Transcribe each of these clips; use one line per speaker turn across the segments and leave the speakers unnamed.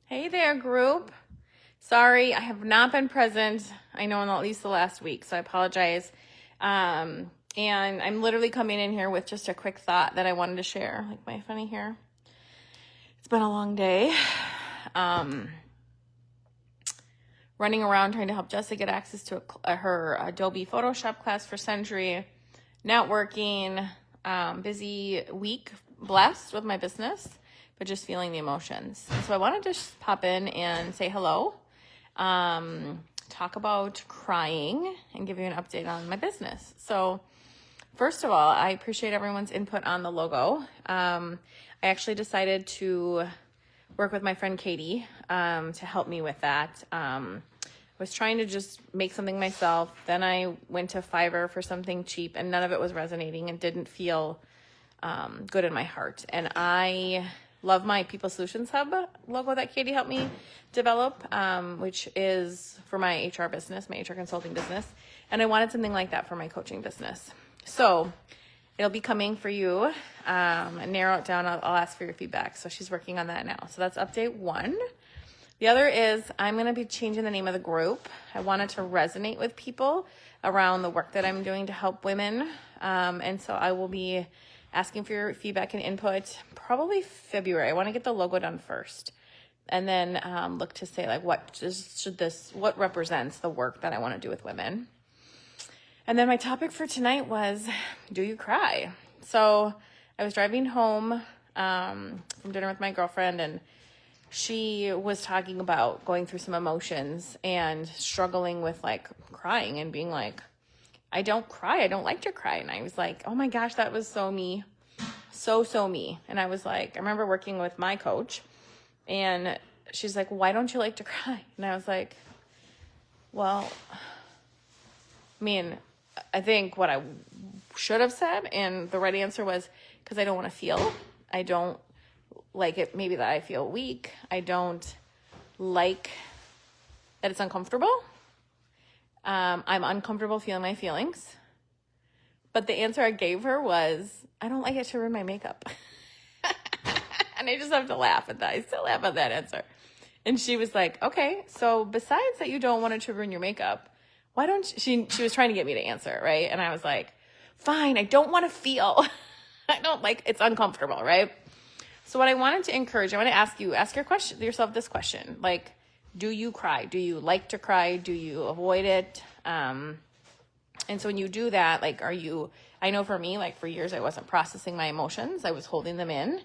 Hey there, group. Sorry, I have not been present. I know in at least the last week, so I apologize. And I'm literally coming in here with just a quick thought that I wanted to share. Like my funny hair. It's been a long day. Running around trying to help Jessica get access to her Adobe Photoshop class for Sendry. Networking. Busy week. Blessed with my business, but just feeling the emotions. So I wanted to just pop in and say hello. Talk about crying and give you an update on my business. So first of all, I appreciate everyone's input on the logo. I actually decided to work with my friend Katie to help me with that. I was trying to just make something myself. Then I went to Fiverr for something cheap, and none of it was resonating and didn't feel good in my heart. And I love my People Solutions Hub logo that Katie helped me develop, which is for my HR business, my HR consulting business. And I wanted something like that for my coaching business. So it'll be coming for you. And narrow it down. I'll ask for your feedback. So she's working on that now. So that's update one. The other is I'm going to be changing the name of the group. I want it to resonate with people around the work that I'm doing to help women. And so I will be asking for your feedback and input probably February. I want to get the logo done first. And then look to say like what represents the work that I want to do with women. And then my topic for tonight was, do you cry? So I was driving home from dinner with my girlfriend, and she was talking about going through some emotions and struggling with like crying and being like, I don't cry. I don't like to cry. And I was like, oh my gosh, that was so me. So me. And I was like, I remember working with my coach, and she's like, why don't you like to cry? And I was like, well, I mean, I think what I should have said, and the right answer was, because I don't want to feel. I don't like it, maybe that I feel weak. I don't like that it's uncomfortable. I'm uncomfortable feeling my feelings. But the answer I gave her was, I don't like it to ruin my makeup. And I just have to laugh at that. I still laugh at that answer. And she was like, okay, so besides that you don't want it to ruin your makeup, why don't you, she was trying to get me to answer, right? And I was like, fine, I don't want to feel. I don't like, it's uncomfortable, right? So what I wanted to encourage, I want to ask yourself this question. Like, do you cry? Do you like to cry? Do you avoid it? And so when you do that, like, I know for me, like for years, I wasn't processing my emotions. I was holding them in.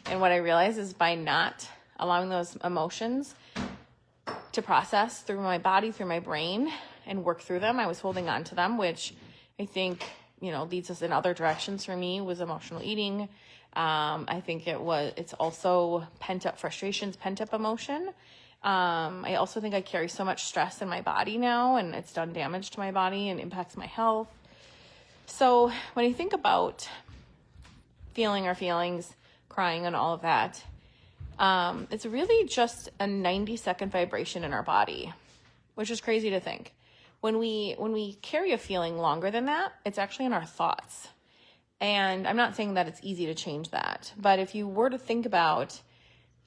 And what I realized is by not allowing those emotions to process through my body, through my brain, and work through them, I was holding on to them, which I think, leads us in other directions. For me was emotional eating. I think it's also pent up frustrations, pent up emotion. I also think I carry so much stress in my body now, and it's done damage to my body and impacts my health. So when you think about feeling our feelings, crying and all of that, it's really just a 90-second vibration in our body, which is crazy to think. When we carry a feeling longer than that, it's actually in our thoughts. And I'm not saying that it's easy to change that, but if you were to think about,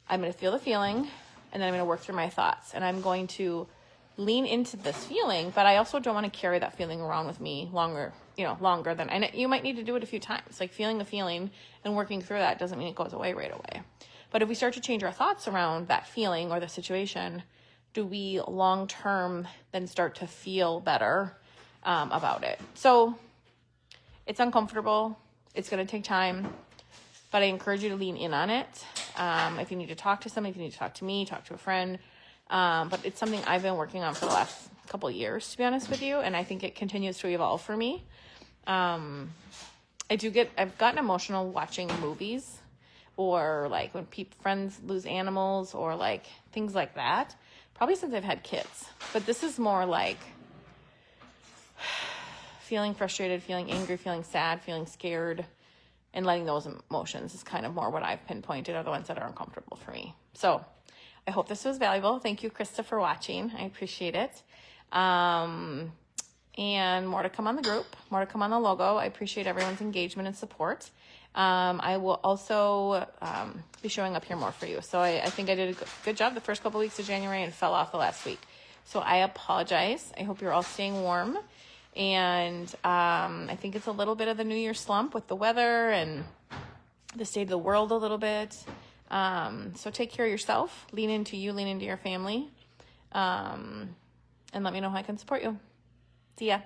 I'm going to feel the feeling, and then I'm going to work through my thoughts, and I'm going to lean into this feeling, but I also don't want to carry that feeling around with me longer than, and you might need to do it a few times, like feeling the feeling and working through that doesn't mean it goes away right away. But if we start to change our thoughts around that feeling or the situation, do we long-term then start to feel better about it? So it's uncomfortable. It's going to take time, but I encourage you to lean in on it. If you need to talk to somebody, if you need to talk to me, talk to a friend. But it's something I've been working on for the last couple of years, to be honest with you. And I think it continues to evolve for me. I've gotten emotional watching movies, or like when friends lose animals, or like things like that, probably since I've had kids. But this is more like feeling frustrated, feeling angry, feeling sad, feeling scared, and letting those emotions is kind of more what I've pinpointed are the ones that are uncomfortable for me. So I hope this was valuable. Thank you, Krista, for watching. I appreciate it. And more to come on the group, more to come on the logo. I appreciate everyone's engagement and support. I will also be showing up here more for you. So I think I did a good job the first couple weeks of January and fell off the last week. So I apologize. I hope you're all staying warm. And I think it's a little bit of the New Year slump with the weather and the state of the world a little bit. So take care of yourself. Lean into you. Lean into your family. And let me know how I can support you. See ya.